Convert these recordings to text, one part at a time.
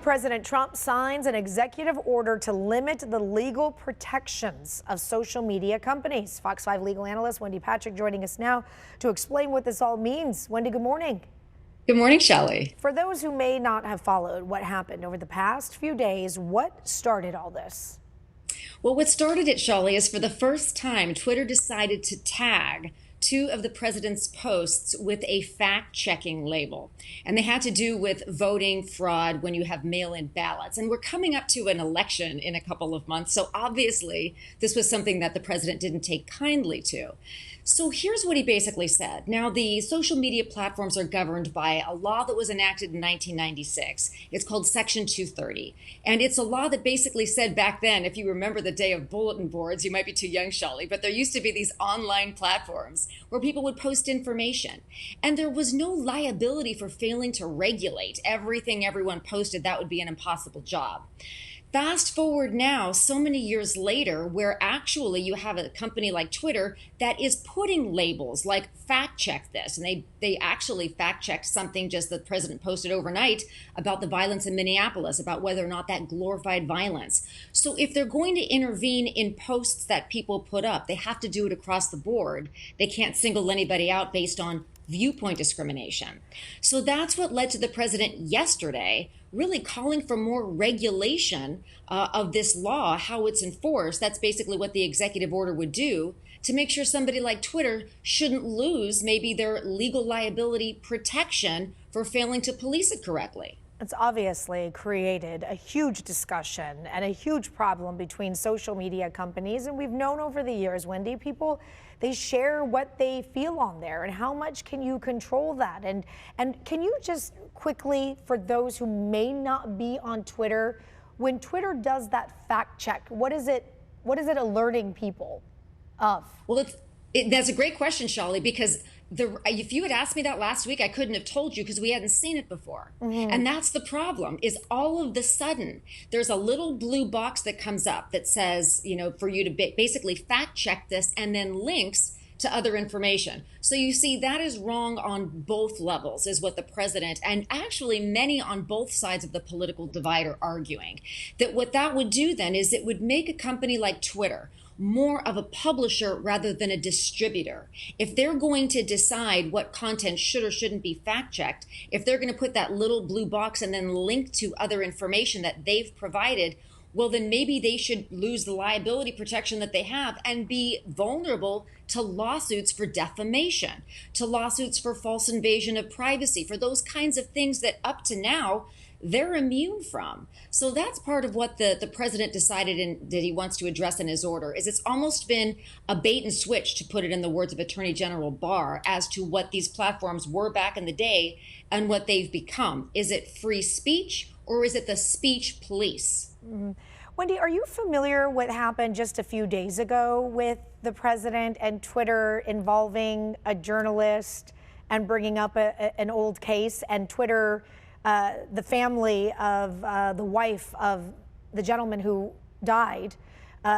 President Trump signs an executive order to limit the legal protections of social media companies. Fox 5 legal analyst Wendy Patrick joining us now to explain what this all means. Wendy, good morning. Good morning, Shelley. For those who may not have followed what happened over the past few days, what started all this? Well, what started it, Shelley, is for the first time, Twitter decided to tag two of the president's posts with a fact-checking label. And they had to do with voting fraud when you have mail-in ballots. And we're coming up to an election in a couple of months. So obviously, this was something that the president didn't take kindly to. So here's what he basically said. Now, the social media platforms are governed by a law that was enacted in 1996. It's called Section 230. And it's a law that basically said back then, if you remember the day of bulletin boards, you might be too young, Shelley, but there used to be these online platforms where people would post information. And there was no liability for failing to regulate everything everyone posted. That would be an impossible job. Fast forward now, so many years later, where actually you have a company like Twitter that is putting labels like fact check this. And they actually fact checked something just the president posted overnight about the violence in Minneapolis, about whether or not that glorified violence. So if they're going to intervene in posts that people put up, they have to do it across the board. They can't single anybody out based on viewpoint discrimination. So that's what led to the president yesterday really calling for more regulation of this law, how it's enforced. That's basically what the executive order would do to make sure somebody like Twitter shouldn't lose maybe their legal liability protection for failing to police it correctly. It's obviously created a huge discussion and a huge problem between social media companies. And we've known over the years, Wendy, people, they share what they feel on there. And how much can you control that? And can you just quickly, for those who may not be on Twitter, when Twitter does that fact check, what is it alerting people of? Well, that's a great question, Shelley, because if you had asked me that last week, I couldn't have told you because we hadn't seen it before. And that's the problem, is all of the sudden, there's a little blue box that comes up that says, you know, for you to basically fact check this, and then links to other information. So you see, that is wrong on both levels, is what the president and actually many on both sides of the political divide are arguing. That what that would do then is it would make a company like Twitter more of a publisher rather than a distributor. If they're going to decide what content should or shouldn't be fact-checked, if they're going to put that little blue box and then link to other information that they've provided, well, then maybe they should lose the liability protection that they have and be vulnerable to lawsuits for defamation, to lawsuits for false invasion of privacy, for those kinds of things that up to now they're immune from. So that's part of what the president decided that he wants to address in his order. Is it's almost been a bait and switch, to put it in the words of Attorney General Barr, as to what these platforms were back in the day and what they've become. Is it free speech, or is it the speech police? Wendy, are you familiar what happened just a few days ago with the president and Twitter involving a journalist and bringing up an old case, and Twitter, the family of the wife of the gentleman who died,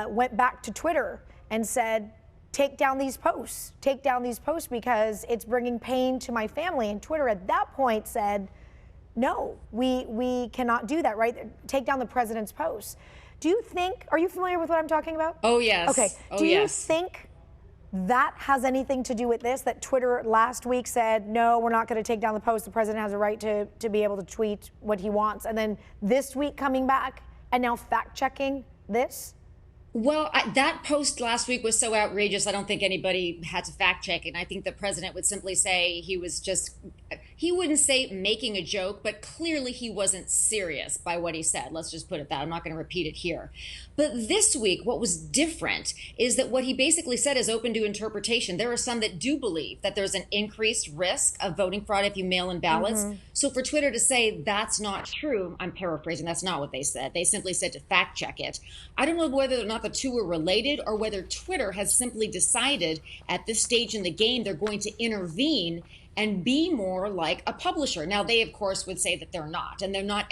went back to Twitter and said, take down these posts because it's bringing pain to my family. And Twitter at that point said, no, we cannot do that, right? Take down the president's posts. Do you think, are you familiar with what I'm talking about? Oh, yes. Okay. Do you think that has anything to do with this, that Twitter last week said, no, we're not going to take down the post. The president has a right to be able to tweet what he wants. And then this week coming back and now fact checking this? Well, that post last week was so outrageous, I don't think anybody had to fact check it. And I think the president would simply say he wouldn't say making a joke, but clearly he wasn't serious by what he said. Let's just put it that. I'm not going to repeat it here. But this week, what was different is that what he basically said is open to interpretation. There are some that do believe that there's an increased risk of voting fraud if you mail in ballots. So for Twitter to say that's not true, I'm paraphrasing, that's not what they said. They simply said to fact check it. I don't know whether or not the two are related, or whether Twitter has simply decided at this stage in the game they're going to intervene and be more like a publisher. Now, they of course would say that they're not, and they're not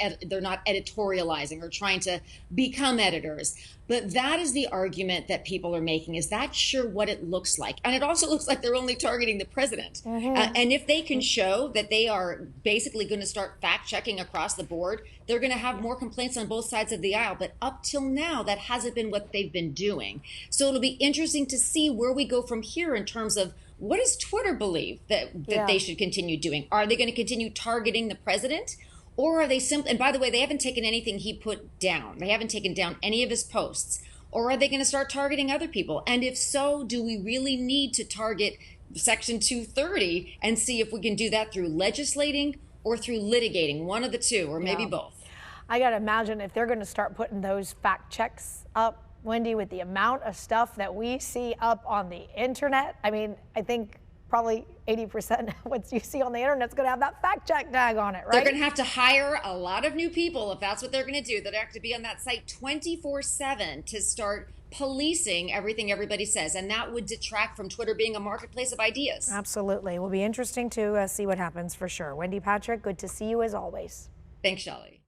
editorializing or trying to become editors. But that is the argument that people are making. Is that sure what it looks like? And it also looks like they're only targeting the president. And if they can show that they are basically going to start fact checking across the board, they're going to have more complaints on both sides of the aisle. But up till now, that hasn't been what they've been doing. So it'll be interesting to see where we go from here in terms of what does Twitter believe that they should continue doing? Are they going to continue targeting the president? Or are they simply, and by the way, they haven't taken anything he put down. They haven't taken down any of his posts. Or are they going to start targeting other people? And if so, do we really need to target Section 230 and see if we can do that through legislating or through litigating? One of the two, or maybe both. I got to imagine if they're going to start putting those fact checks up, Wendy, with the amount of stuff that we see up on the internet. I mean, I think probably 80% of what you see on the internet is going to have that fact check tag on it, right? They're going to have to hire a lot of new people if that's what they're going to do. They'll have to be on that site 24/7 to start policing everything everybody says. And that would detract from Twitter being a marketplace of ideas. Absolutely. It will be interesting to see what happens for sure. Wendy Patrick, good to see you as always. Thanks, Shelley.